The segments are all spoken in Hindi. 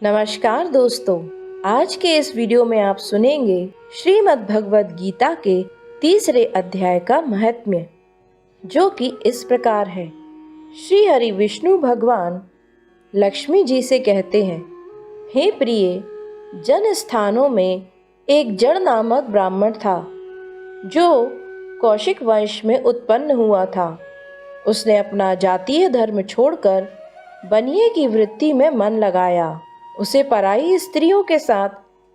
नमस्कार दोस्तों, आज के इस वीडियो में आप सुनेंगे श्रीमद् भगवद गीता के तीसरे अध्याय का महात्म्य, जो कि इस प्रकार है। श्री हरि विष्णु भगवान लक्ष्मी जी से कहते हैं, हे प्रिय, जन स्थानों में एक जड़ नामक ब्राह्मण था, जो कौशिक वंश में उत्पन्न हुआ था। उसने अपना जातीय धर्म छोड़कर बनिए की वृत्ति में मन लगाया। उसे पराई स्त्रियों के साथ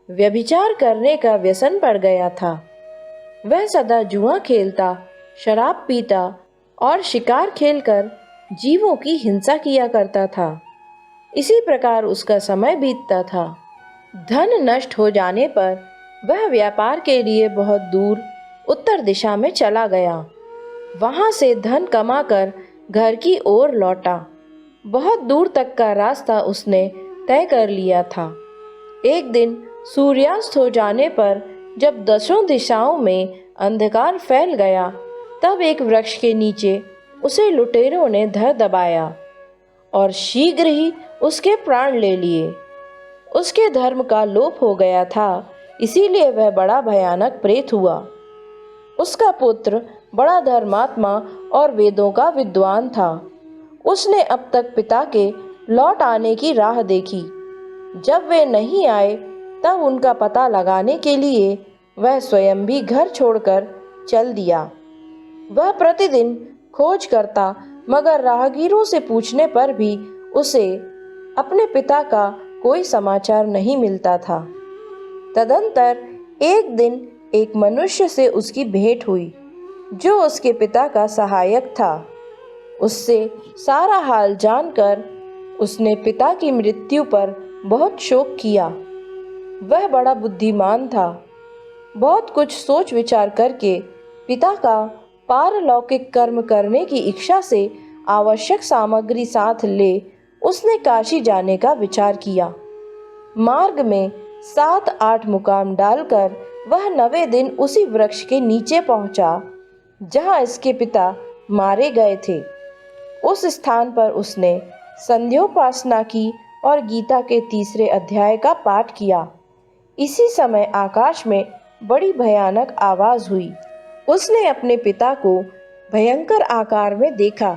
व्यभिचार करने का व्यसन पड़ गया था। वह सदा जुआ खेलता, शराब पीता और शिकार खेलकर जीवों की हिंसा किया करता था। इसी प्रकार उसका समय बीतता था। धन नष्ट हो जाने पर वह व्यापार के लिए बहुत दूर उत्तर दिशा में चला गया। वहां से धन कमाकर घर की ओर लौटा। बहुत दूर तक का रास्ता उसने तय कर लिया था। एक दिन सूर्यास्त हो जाने पर जब दसों दिशाओं में अंधकार फैल गया, तब एक वृक्ष के नीचे उसे लुटेरों ने धर दबाया और शीघ्र ही उसके प्राण ले लिए। उसके धर्म का लोप हो गया था, इसीलिए वह बड़ा भयानक प्रेत हुआ। उसका पुत्र बड़ा धर्मात्मा और वेदों का विद्वान था। उसने अब तक पिता के लौट आने की राह देखी। जब वे नहीं आए, तब उनका पता लगाने के लिए वह स्वयं भी घर छोड़कर चल दिया। वह प्रतिदिन खोज करता, मगर राहगीरों से पूछने पर भी उसे अपने पिता का कोई समाचार नहीं मिलता था। तदंतर एक दिन एक मनुष्य से उसकी भेंट हुई, जो उसके पिता का सहायक था। उससे सारा हाल जानकर उसने पिता की मृत्यु पर बहुत शोक किया। वह बड़ा बुद्धिमान था। बहुत कुछ सोच विचार करके पिता का पारलौकिक कर्म करने की इच्छा से आवश्यक सामग्री साथ ले उसने काशी जाने का विचार किया। मार्ग में 7-8 मुकाम डालकर वह 9वें दिन उसी वृक्ष के नीचे पहुंचा, जहां इसके पिता मारे गए थे। उस स्थान पर उसने संध्योपासना की और गीता के तीसरे अध्याय का पाठ किया। इसी समय आकाश में बड़ी भयानक आवाज हुई। उसने अपने पिता को भयंकर आकार में देखा।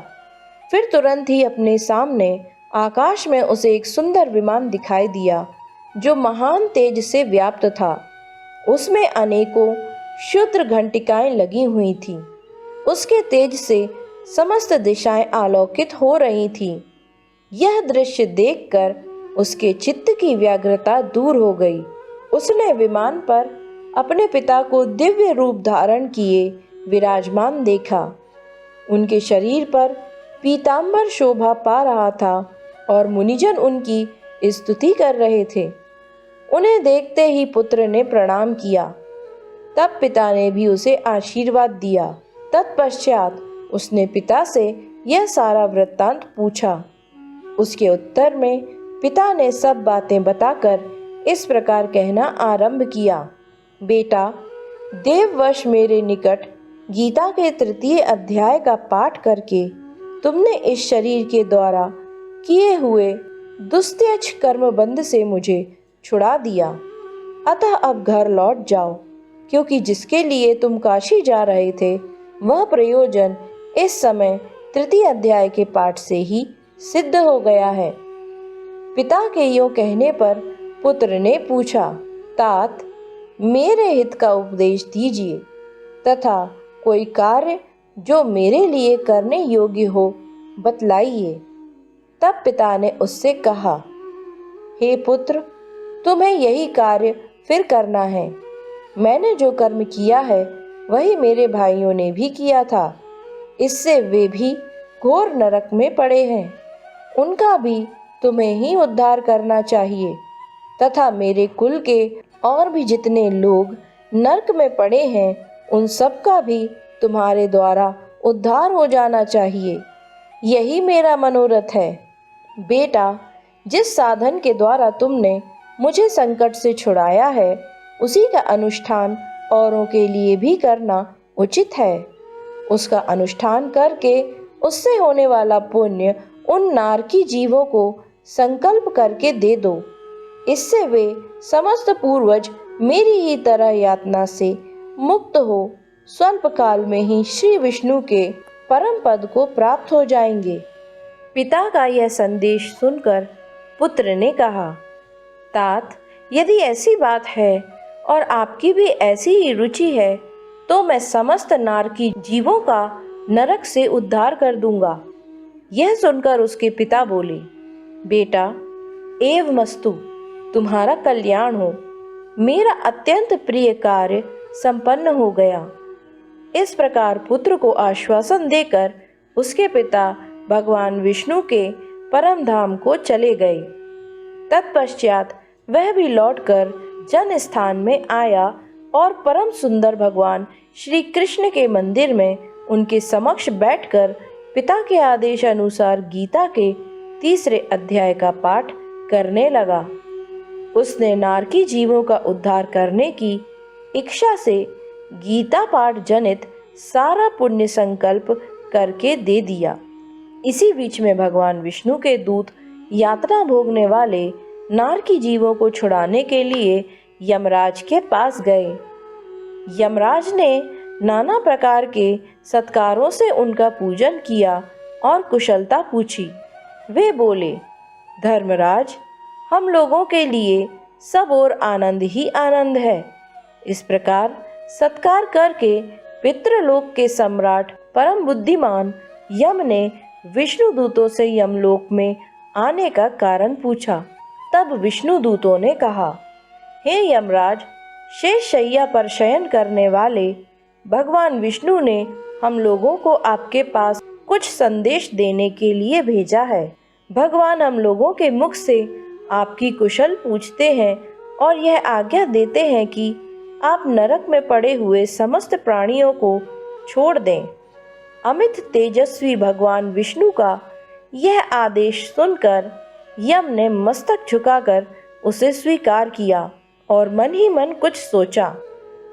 फिर तुरंत ही अपने सामने आकाश में उसे एक सुंदर विमान दिखाई दिया, जो महान तेज से व्याप्त था। उसमें अनेकों क्षुद्र घंटिकाएं लगी हुई थीं। उसके तेज से समस्त दिशाएं आलोकित हो रही थीं। यह दृश्य देखकर उसके चित्त की व्यग्रता दूर हो गई। उसने विमान पर अपने पिता को दिव्य रूप धारण किए विराजमान देखा। उनके शरीर पर पीतांबर शोभा पा रहा था और मुनिजन उनकी स्तुति कर रहे थे। उन्हें देखते ही पुत्र ने प्रणाम किया। तब पिता ने भी उसे आशीर्वाद दिया। तत्पश्चात उसने पिता से यह सारा वृत्तांत पूछा। उसके उत्तर में पिता ने सब बातें बताकर इस प्रकार कहना आरंभ किया, बेटा, देववश मेरे निकट गीता के तृतीय अध्याय का पाठ करके तुमने इस शरीर के द्वारा किए हुए दुस्त्यज कर्मबंध से मुझे छुड़ा दिया। अतः अब घर लौट जाओ, क्योंकि जिसके लिए तुम काशी जा रहे थे, वह प्रयोजन इस समय तृतीय अध्याय के पाठ से ही सिद्ध हो गया है। पिता के यों कहने पर पुत्र ने पूछा, तात, मेरे हित का उपदेश दीजिए तथा कोई कार्य जो मेरे लिए करने योग्य हो बतलाइए। तब पिता ने उससे कहा, हे पुत्र, तुम्हें यही कार्य फिर करना है। मैंने जो कर्म किया है वही मेरे भाइयों ने भी किया था। इससे वे भी घोर नरक में पड़े हैं। उनका भी तुम्हें ही उद्धार करना चाहिए तथा मेरे कुल के और भी जितने लोग नरक में पड़े हैं, उन सब का भी तुम्हारे द्वारा उद्धार हो जाना चाहिए। यही मेरा मनोरथ है। बेटा, जिस साधन के द्वारा तुमने मुझे संकट से छुड़ाया है, उसी का अनुष्ठान औरों के लिए भी करना उचित है। उसका अनुष्ठान करके उससे होने वाला पुण्य उन नारकी जीवों को संकल्प करके दे दो। इससे वे समस्त पूर्वज मेरी ही तरह यातना से मुक्त हो स्वल्प काल में ही श्री विष्णु के परम पद को प्राप्त हो जाएंगे। पिता का यह संदेश सुनकर पुत्र ने कहा, तात, यदि ऐसी बात है और आपकी भी ऐसी ही रुचि है तो मैं समस्त नारकी जीवों का नरक से उद्धार कर दूंगा। यह सुनकर उसके पिता बोले, बेटा, एवमस्तु, तुम्हारा कल्याण हो। मेरा अत्यंत प्रिय कार्य संपन्न हो गया। इस प्रकार पुत्र को आश्वासन देकर उसके पिता भगवान विष्णु के परम धाम को चले गए। तत्पश्चात वह भी लौटकर जन स्थान में आया और परम सुंदर भगवान श्री कृष्ण के मंदिर में उनके समक्ष बैठकर पिता के आदेश अनुसार गीता के 3 अध्याय का पाठ करने लगा। उसने नारकी जीवों का उद्धार करने की इच्छा से गीता पाठ जनित सारा पुण्य संकल्प करके दे दिया। इसी बीच में भगवान विष्णु के दूत यातना भोगने वाले नारकी जीवों को छुड़ाने के लिए यमराज के पास गए। यमराज ने नाना प्रकार के सत्कारों से उनका पूजन किया और कुशलता पूछी। वे बोले, धर्मराज, हम लोगों के लिए सब और आनंद ही आनंद है। इस प्रकार सत्कार करके पितृलोक के सम्राट परम बुद्धिमान यम ने विष्णु दूतों से यमलोक में आने का कारण पूछा। तब विष्णु दूतों ने कहा, हे यमराज, शेष शैया पर शयन करने वाले भगवान विष्णु ने हम लोगों को आपके पास कुछ संदेश देने के लिए भेजा है। भगवान हम लोगों के मुख से आपकी कुशल पूछते हैं और यह आज्ञा देते हैं कि आप नरक में पड़े हुए समस्त प्राणियों को छोड़ दें। अमित तेजस्वी भगवान विष्णु का यह आदेश सुनकर यम ने मस्तक झुकाकर उसे स्वीकार किया और मन ही मन कुछ सोचा।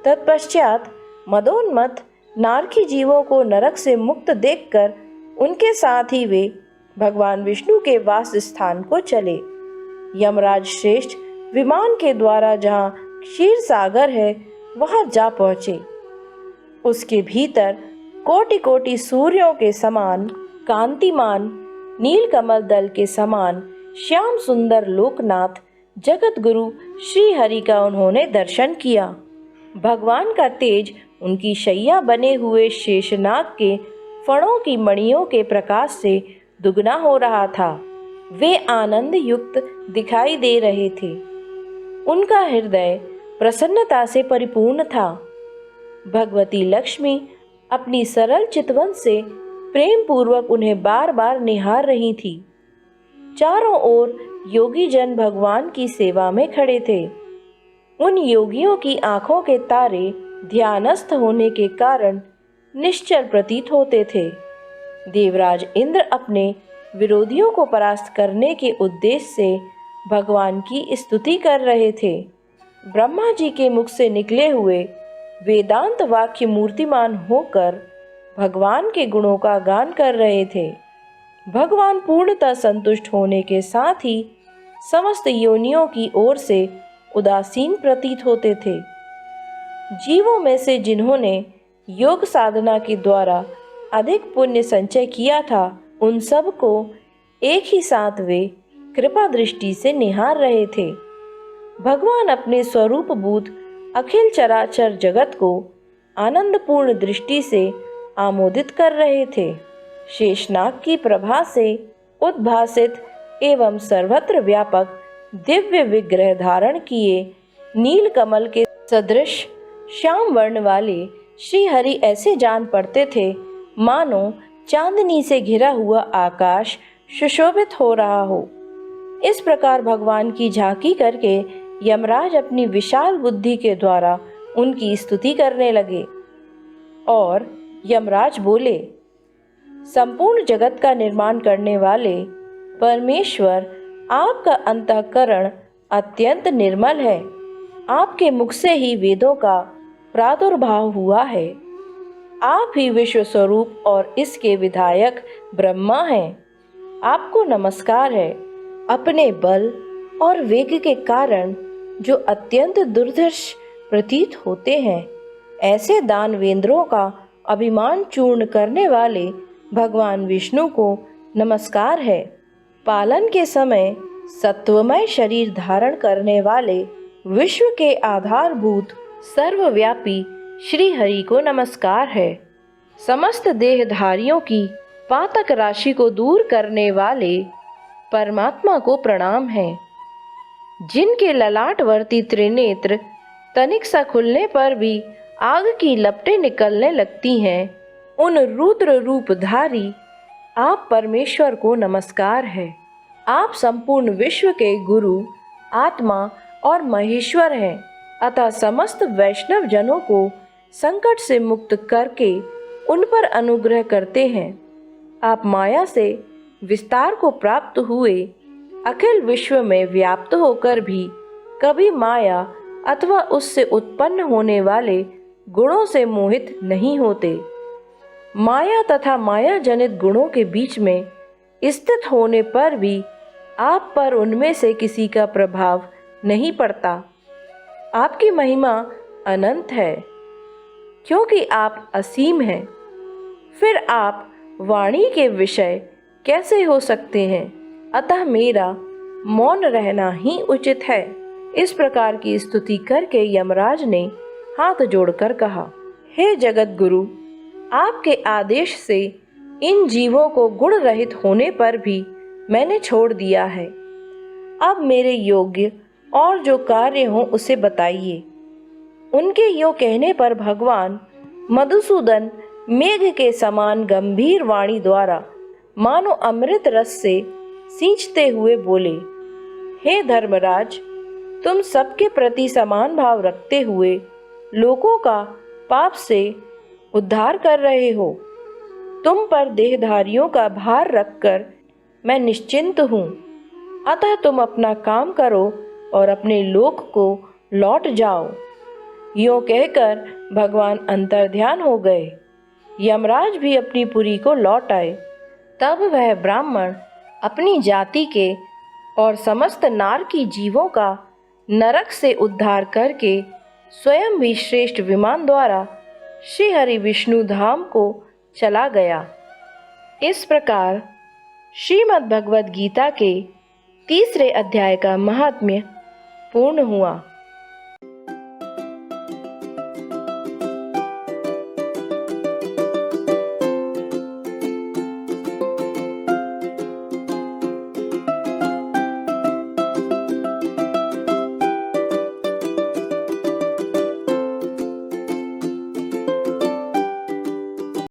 तत्पश्चात मदोन्मत्त नारकी जीवों को नरक से मुक्त देखकर उनके साथ ही वे भगवान विष्णु के वास स्थान को चले। यमराज श्रेष्ठ विमान के द्वारा जहाँ क्षीर सागर है वहां जा पहुँचे। उसके भीतर कोटि कोटि सूर्यों के समान कांतिमान नीलकमल दल के समान श्याम सुंदर लोकनाथ जगत गुरु श्री हरि का उन्होंने दर्शन किया। भगवान का तेज उनकी शैया बने हुए शेषनाग के फणों की मणियों के प्रकाश से दुगना हो रहा था। वे आनंद युक्त दिखाई दे रहे थे। उनका हृदय प्रसन्नता से परिपूर्ण था। भगवती लक्ष्मी अपनी सरल चितवन से प्रेम पूर्वक उन्हें बार बार निहार रही थी। चारों ओर योगी जन भगवान की सेवा में खड़े थे। उन योगियों की आंखों के तारे ध्यानस्थ होने के कारण निश्चल प्रतीत होते थे। देवराज इंद्र अपने विरोधियों को परास्त करने के उद्देश्य से भगवान की स्तुति कर रहे थे। ब्रह्मा जी के मुख से निकले हुए वेदांत वाक्य मूर्तिमान होकर भगवान के गुणों का गान कर रहे थे। भगवान पूर्णतः संतुष्ट होने के साथ ही समस्त योनियों की ओर से उदासीन प्रतीत होते थे। जीवों में से जिन्होंने योग साधना के द्वारा अधिक पुण्य संचय किया था, उन सब को एक ही साथ वे कृपा दृष्टि से निहार रहे थे। भगवान अपने स्वरूप भूत अखिल चराचर जगत को आनंदपूर्ण दृष्टि से आमोदित कर रहे थे। शेषनाग की प्रभा से उद्भासित एवं सर्वत्र व्यापक दिव्य विग्रह धारण किए नील कमल के सदृश श्याम वर्ण वाले श्री हरि ऐसे जान पड़ते थे मानो चांदनी से घिरा हुआ आकाश सुशोभित हो रहा हो। इस प्रकार भगवान की झांकी करके यमराज अपनी विशाल बुद्धि के द्वारा उनकी स्तुति करने लगे। और यमराज बोले, संपूर्ण जगत का निर्माण करने वाले परमेश्वर, आपका अंतःकरण अत्यंत निर्मल है। आपके मुख से ही वेदों का प्रादुर्भाव हुआ है। आप ही विश्व स्वरूप और इसके विधायक ब्रह्मा हैं। आपको नमस्कार है। अपने बल और वेग के कारण जो अत्यंत दुर्धर्ष प्रतीत होते हैं, ऐसे दानवेंद्रों का अभिमान चूर्ण करने वाले भगवान विष्णु को नमस्कार है। पालन के समय सत्वमय शरीर धारण करने वाले विश्व के आधारभूत सर्वव्यापी श्री हरि को नमस्कार है। समस्त देहधारियों की पातक राशि को दूर करने वाले परमात्मा को प्रणाम है। जिनके ललाटवर्ती त्रिनेत्र तनिक सा खुलने पर भी आग की लपटें निकलने लगती हैं, उन रुद्र रूपधारी आप परमेश्वर को नमस्कार है। आप संपूर्ण विश्व के गुरु, आत्मा और महेश्वर हैं, अतः समस्त वैष्णव जनों को संकट से मुक्त करके उन पर अनुग्रह करते हैं। आप माया से विस्तार को प्राप्त हुए अखिल विश्व में व्याप्त होकर भी कभी माया अथवा उससे उत्पन्न होने वाले गुणों से मोहित नहीं होते। माया तथा माया जनित गुणों के बीच में स्थित होने पर भी आप पर उनमें से किसी का प्रभाव नहीं पड़ता। आपकी महिमा अनंत है, क्योंकि आप असीम हैं। फिर आप वाणी के विषय कैसे हो सकते हैं? अतः मेरा मौन रहना ही उचित है। इस प्रकार की स्तुति करके यमराज ने हाथ जोड़कर कहा, हे जगत गुरु, आपके आदेश से इन जीवों को गुण रहित होने पर भी मैंने छोड़ दिया है। अब मेरे योग्य और जो कार्य हो उसे बताइए। उनके यो कहने पर भगवान मधुसूदन मेघ के समान गंभीर वाणी द्वारा मानो अमृत रस से सींचते हुए बोले, हे धर्मराज, तुम सबके प्रति समान भाव रखते हुए लोगों का पाप से उद्धार कर रहे हो। तुम पर देहधारियों का भार रखकर मैं निश्चिंत हूँ। अतः तुम अपना काम करो और अपने लोक को लौट जाओ। यूँ कहकर भगवान अंतर्ध्यान हो गए। यमराज भी अपनी पुरी को लौट आए। तब वह ब्राह्मण अपनी जाति के और समस्त नारकी जीवों का नरक से उद्धार करके स्वयं भी श्रेष्ठ विमान द्वारा श्री हरि विष्णु धाम को चला गया। इस प्रकार श्रीमद् भगवद गीता के तीसरे अध्याय का महात्म्य पूर्ण हुआ।